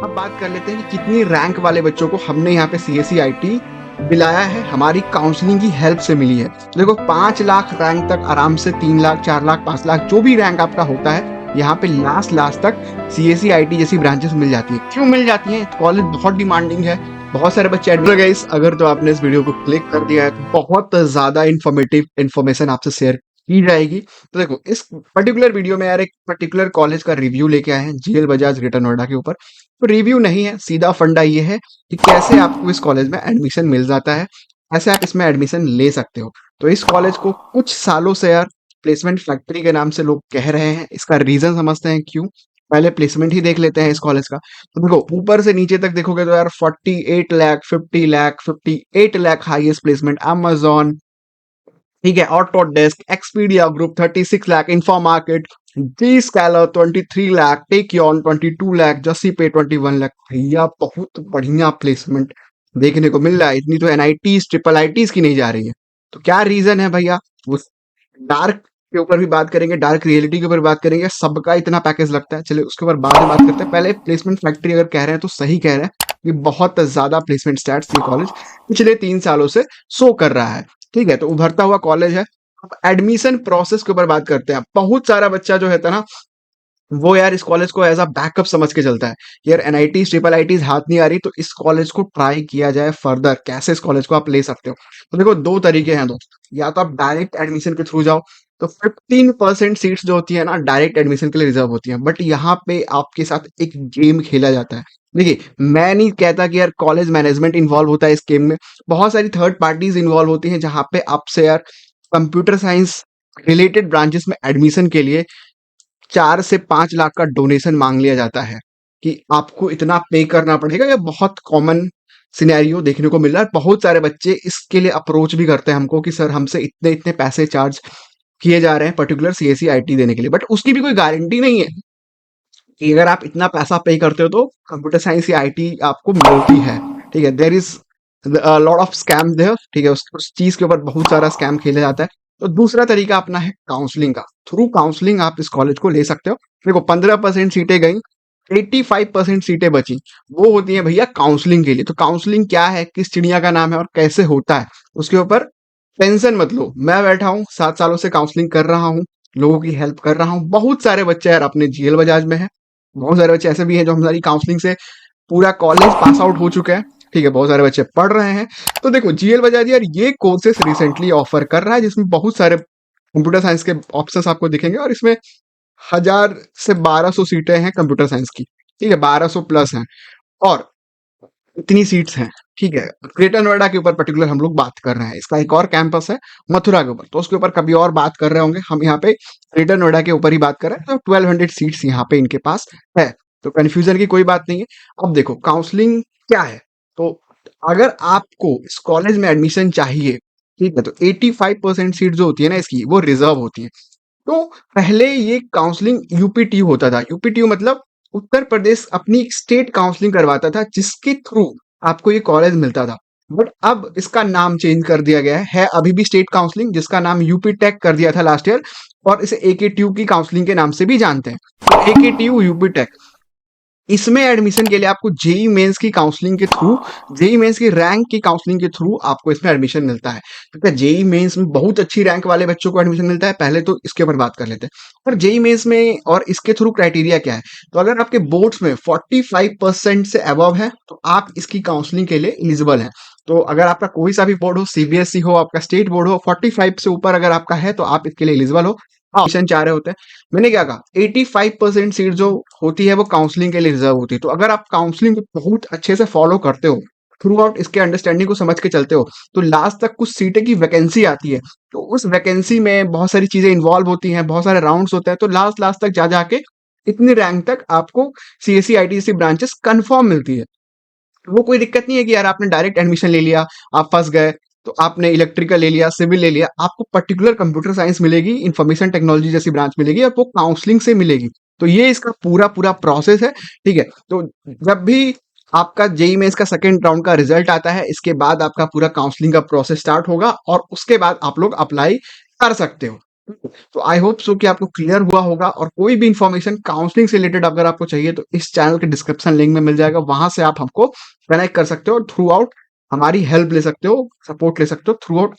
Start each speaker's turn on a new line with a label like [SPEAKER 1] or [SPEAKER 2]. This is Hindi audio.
[SPEAKER 1] अब बात कर लेते हैं कि कितनी रैंक वाले बच्चों को हमने यहाँ पे सीएससी आईटी दिलाया है, हमारी काउंसलिंग की हेल्प से मिली है। तो देखो 5 लाख रैंक तक आराम से 3 लाख 4 लाख 5 लाख जो भी रैंक आपका होता है यहाँ पे लास्ट लास्ट तक सीएससी आईटी जैसी ब्रांचेस मिल जाती है। क्यों मिल जाती है? कॉलेज बहुत डिमांडिंग है, बहुत सारे बच्चे एडमिट। गाइस, अगर तो आपने इस वीडियो को क्लिक कर दिया है तो बहुत ज्यादा इन्फॉर्मेटिव इन्फॉर्मेशन आपसे शेयर की जाएगी। तो देखो इस पर्टिकुलर वीडियो में यार एक पर्टिकुलर कॉलेज का रिव्यू लेके आए हैं, जीएल बजाज ग्रेटर नोएडा के ऊपर। तो रिव्यू नहीं है, सीधा फंडा ये है कि कैसे आपको इस कॉलेज में एडमिशन मिल जाता है, कैसे आप इसमें एडमिशन ले सकते हो। तो इस कॉलेज को कुछ सालों से यार प्लेसमेंट फैक्ट्री के नाम से लोग कह रहे हैं। इसका रीजन समझते हैं क्यों। पहले प्लेसमेंट ही देख लेते हैं इस कॉलेज का। तो देखो ऊपर से नीचे तक देखोगे तो यार 48 lakh 50 lakh 58 lakh highest placement Amazon, ठीक है, ऑटोडेस्क, एक्सपीडिया ग्रुप 36 लाख, इन्फोमार्केट, जी स्कैलर 23 लाख, टेक्योन 22 लाख, जसी पे 21 लाख। भैया बहुत बढ़िया प्लेसमेंट देखने को मिल रहा है। इतनी तो एनआईटीज ट्रिपल आईटीज की नहीं जा रही है। तो क्या रीजन है भैया? वो डार्क के ऊपर भी बात करेंगे, डार्क रियलिटी के ऊपर बात करेंगे, सबका इतना पैकेज लगता है। चलिए उसके ऊपर बाद में बात करते हैं। पहले प्लेसमेंट फैक्ट्री अगर कह रहे हैं तो सही कह रहे हैं कि बहुत ज्यादा प्लेसमेंट स्टैट्स ये कॉलेज पिछले 3 सालों से शो कर रहा है। ठीक है, तो उभरता हुआ कॉलेज है। अब एडमिशन प्रोसेस के ऊपर बात करते हैं। बहुत सारा बच्चा जो है ना वो यार इस कॉलेज को एज अ बैकअप समझ के चलता है। यार एनआईटीज ट्रिपल आईटीज हाथ नहीं आ रही तो इस कॉलेज को ट्राई किया जाए फर्दर, कैसे इस कॉलेज को आप ले सकते हो। तो देखो दो तरीके हैं दोस्त, या तो आप डायरेक्ट एडमिशन के थ्रू जाओ। तो 15% सीट्स जो होती है ना डायरेक्ट एडमिशन के लिए रिजर्व होती हैं, बट यहाँ पे आपके साथ एक गेम खेला जाता है। देखिए मैं नहीं कहता कि यार कॉलेज मैनेजमेंट इन्वॉल्व होता है इस गेम में, बहुत सारी थर्ड पार्टीज इन्वॉल्व होती हैं जहाँ पे आपसे यार कंप्यूटर साइंस रिलेटेड ब्रांचेस में एडमिशन के लिए 4 से 5 लाख का डोनेशन मांग लिया जाता है कि आपको इतना पे करना पड़ेगा। ये बहुत कॉमन सिनेरियो देखने को मिल रहा है। बहुत सारे बच्चे इसके लिए अप्रोच भी करते हैं हमको कि सर हमसे इतने इतने पैसे चार्ज किए जा रहे हैं पर्टिकुलर सीएससी आईटी देने के लिए, बट उसकी भी कोई गारंटी नहीं है कि अगर आप इतना पैसा पे करते हो तो कंप्यूटर साइंस या आईटी आपको मिलती है। ठीक है, there is lot of scam there. ठीक है, उस चीज के ऊपर बहुत सारा स्कैम खेला जाता है। तो दूसरा तरीका अपना है काउंसलिंग का। थ्रू काउंसलिंग आप इस कॉलेज को ले सकते हो। देखो 15% सीटें गई, 85% सीटें बची, वो होती हैं भैया काउंसलिंग के लिए। तो काउंसलिंग क्या है, किस चिड़िया का नाम है और कैसे होता है, उसके ऊपर टेंशन मत लो। मैं बैठा हूँ 7 सालों से काउंसलिंग कर रहा हूँ, लोगों की हेल्प कर रहा हूँ। बहुत सारे बच्चे यार अपने जीएल बजाज में है, बहुत सारे बच्चे ऐसे भी हैं जो हमारी काउंसलिंग से पूरा कॉलेज पास आउट हो चुके हैं। ठीक है, बहुत सारे बच्चे पढ़ रहे हैं। तो देखो जीएल बजाज यार ये कोर्सेस रिसेंटली ऑफर कर रहा है जिसमें बहुत सारे कंप्यूटर साइंस के ऑप्शंस आपको दिखेंगे, और इसमें 1000 से 1200 सीटें हैं कंप्यूटर साइंस की। ठीक है, 1200 प्लस हैं, और इतनी सीट्स हैं। ठीक है, ग्रेटर नोएडा के ऊपर पर्टिकुलर हम लोग बात कर रहे हैं। इसका एक और कैंपस है मथुरा के ऊपर, तो उसके ऊपर कभी और बात कर रहे होंगे। हम यहाँ पे ग्रेटर नोएडा के ऊपर ही बात कर रहे हैं। तो 1200 सीट्स यहाँ पे इनके पास है, तो कंफ्यूजन की कोई बात नहीं है। अब देखो काउंसलिंग क्या है। तो अगर आपको इस कॉलेज में एडमिशन चाहिए, ठीक है, तो 85% सीट जो होती है ना इसकी वो रिजर्व होती है। तो पहले ये काउंसलिंग यूपीटीयू होता था। यूपीटीयू मतलब उत्तर प्रदेश अपनी स्टेट काउंसलिंग करवाता था जिसके थ्रू आपको ये कॉलेज मिलता था। बट अब इसका नाम चेंज कर दिया गया है अभी भी स्टेट काउंसलिंग, जिसका नाम यूपी टेक कर दिया था लास्ट ईयर, और इसे एकेटीयू की काउंसलिंग के नाम से भी जानते हैं। तो एकेटीयू यूपी टेक, इसमें एडमिशन के लिए आपको जेई मेंस की काउंसलिंग के थ्रू, जेई मेंस की रैंक की काउंसलिंग के थ्रू आपको इसमें एडमिशन मिलता है। क्योंकि जेई मेंस में बहुत अच्छी रैंक वाले बच्चों को एडमिशन मिलता है। पहले तो इसके ऊपर बात कर लेते हैं और जेई मेंस में और इसके थ्रू क्राइटेरिया क्या है। तो अगर आपके बोर्ड्स में 45% से अबव है तो आप इसकी काउंसलिंग के लिए एलिजिबल हैं। तो अगर आपका कोई सा भी बोर्ड हो, सीबीएसई हो, आपका स्टेट बोर्ड हो, 45 से ऊपर अगर आपका है तो आप इसके लिए एलिजिबल हो, एडमिशन चाह रहे होते हैं। मैंने क्या कहा, 85% सीट जो होती है वो काउंसलिंग के लिए रिजर्व होती है। तो अगर आप काउंसलिंग को बहुत अच्छे से फॉलो करते हो, थ्रू आउट इसके अंडरस्टैंडिंग को समझ के चलते हो, तो लास्ट तक कुछ सीटें की वैकेंसी आती है। तो उस वैकेंसी में बहुत सारी चीजें इन्वॉल्व होती हैं, बहुत सारे राउंड्स होते हैं। तो लास्ट लास्ट तक जा जाके इतनी रैंक तक आपको सीएससी आईटीसी ब्रांचेस कंफर्म मिलती है। वो कोई दिक्कत नहीं है कि यार आपने डायरेक्ट एडमिशन ले लिया, आप फंस गए, तो आपने इलेक्ट्रिकल ले लिया, सिविल ले लिया, आपको पर्टिकुलर कंप्यूटर साइंस मिलेगी, इंफॉर्मेशन टेक्नोलॉजी जैसी ब्रांच मिलेगी, और वो काउंसलिंग से मिलेगी। तो ये इसका पूरा पूरा प्रोसेस है। ठीक है, तो जब भी आपका जेई में इसका सेकेंड राउंड का रिजल्ट आता है, इसके बाद आपका पूरा काउंसलिंग का प्रोसेस स्टार्ट होगा और उसके बाद आप लोग अप्लाई कर सकते हो। तो आई होप सो कि आपको क्लियर हुआ होगा, और कोई भी इंफॉर्मेशन काउंसलिंग से रिलेटेड अगर आपको चाहिए तो इस चैनल के डिस्क्रिप्शन लिंक में मिल जाएगा, वहां से आप हमको कनेक्ट कर सकते हो और थ्रू आउट हमारी हेल्प ले सकते हो, सपोर्ट ले सकते हो थ्रू आउट